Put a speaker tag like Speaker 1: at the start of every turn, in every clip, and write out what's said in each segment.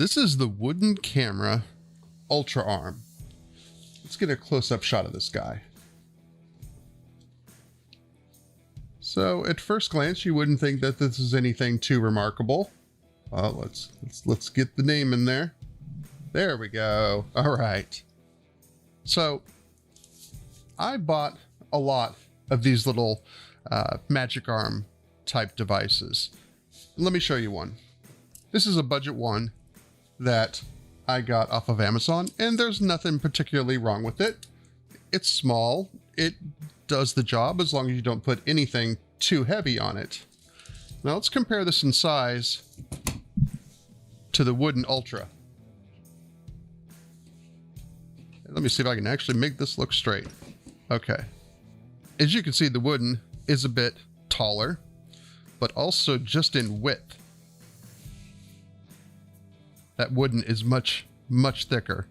Speaker 1: This is the Wooden Camera Ultra Arm. Let's get a close-up shot of this guy. So at first glance, you wouldn't think that this is anything too remarkable. Well, let's get the name in there. There we go. All right. So I bought a lot of these little magic arm type devices. Let me show you one. This is a budget one that I got off of Amazon, and there's nothing particularly wrong with it. It's small. It does the job as long as you don't put anything too heavy on it. Now let's compare this in size to the Wooden Ultra. Let me see if I can actually make this look straight. Okay. As you can see, the Wooden is a bit taller, but also just in width. That Wooden is much, much thicker.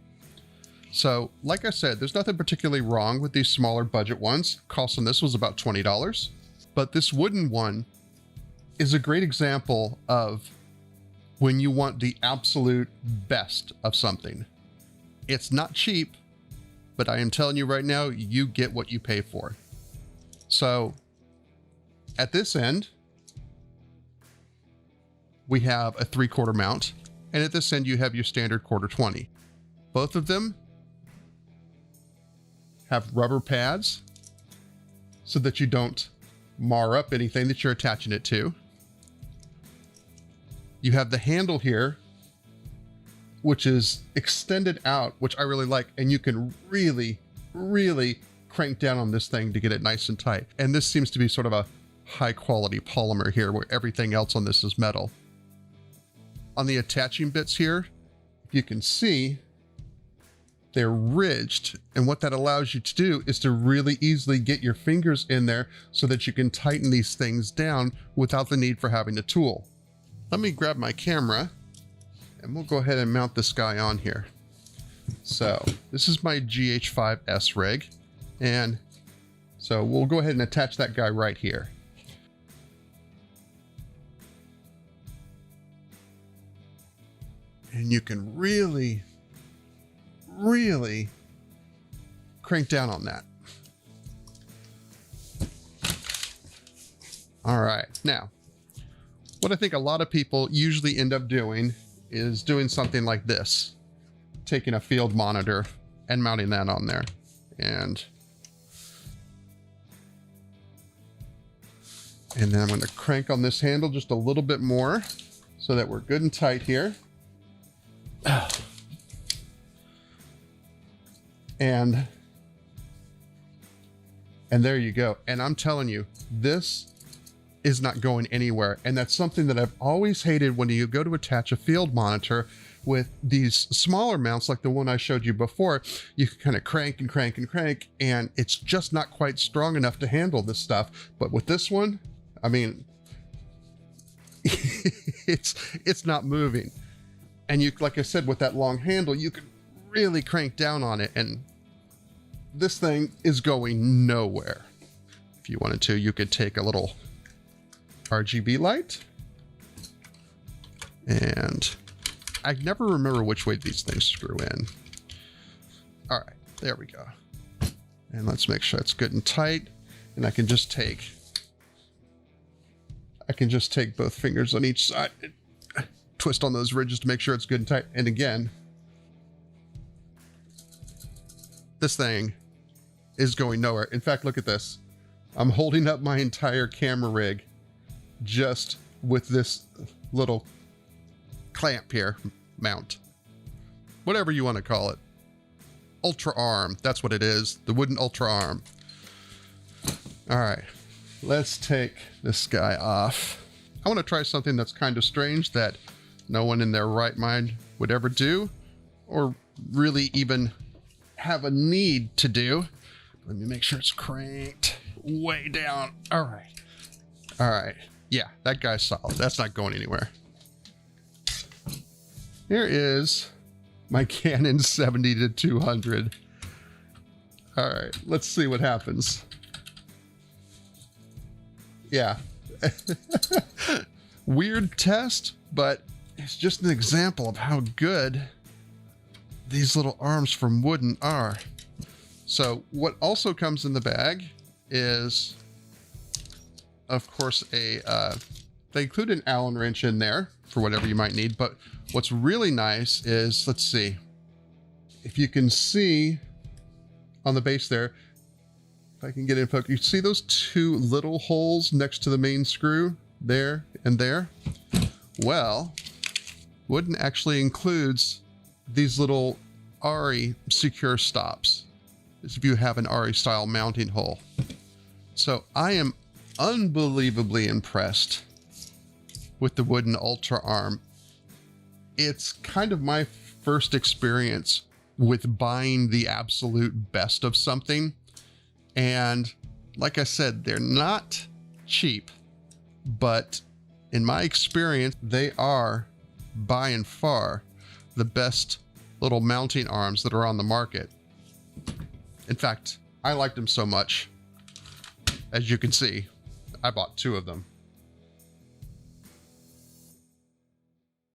Speaker 1: So, like I said, there's nothing particularly wrong with these smaller budget ones. Cost on this was about $20. But this Wooden one is a great example of when you want the absolute best of something. It's not cheap, but I am telling you right now, you get what you pay for. So, at this end, we have a 3/4 mount. And at this end, you have your standard 1/4-20. Both of them have rubber pads so that you don't mar up anything that you're attaching it to. You have the handle here, which is extended out, which I really like. And you can really, really crank down on this thing to get it nice and tight. And this seems to be sort of a high quality polymer here, where everything else on this is metal. On the attaching bits here, you can see they're ridged, and what that allows you to do is to really easily get your fingers in there so that you can tighten these things down without the need for having a tool. Let me grab my camera and we'll go ahead and mount this guy on here. So this is my GH5S rig, and so we'll go ahead and attach that guy right here. And you can really, really crank down on that. All right. Now, what I think a lot of people usually end up doing is doing something like this, taking a field monitor and mounting that on there. And then I'm going to crank on this handle just a little bit more so that we're good and tight here. And there you go. And I'm telling you, this is not going anywhere. And that's something that I've always hated when you go to attach a field monitor with these smaller mounts like the one I showed you before. You can kind of crank and crank and crank, and it's just not quite strong enough to handle this stuff. But with this one, I mean, it's not moving. And you, like I said, with that long handle, you can really crank down on it, and this thing is going nowhere. If you wanted to, you could take a little RGB light, and I never remember which way these things screw in. All right, there we go. And let's make sure it's good and tight. And I can just take both fingers on each side, twist on those ridges to make sure it's good and tight. And again, this thing is going nowhere. In fact, look at this. I'm holding up my entire camera rig just with this little clamp here, mount, whatever you want to call it. Ultra arm, that's what it is, the Wooden Ultra Arm. All right, let's take this guy off. I want to try something that's kind of strange that no one in their right mind would ever do, or really even have a need to do. Let me make sure it's cranked way down. All right. All right. Yeah, that guy's solid. That's not going anywhere. Here is my Canon 70-200. All right, let's see what happens. Yeah. Weird test, but is just an example of how good these little arms from Wooden are. So what also comes in the bag is, of course, they include an Allen wrench in there for whatever you might need. But what's really nice is, let's see, if you can see on the base there, if I can get in focus, you see those two little holes next to the main screw there and there? Well, Wooden actually includes these little ARRI secure stops, as if you have an ARRI style mounting hole. So I am unbelievably impressed with the Wooden Ultra Arm. It's kind of my first experience with buying the absolute best of something. And like I said, they're not cheap, but in my experience, they are by and far the best little mounting arms that are on the market. In fact, I liked them so much, as you can see, I bought 2 of them.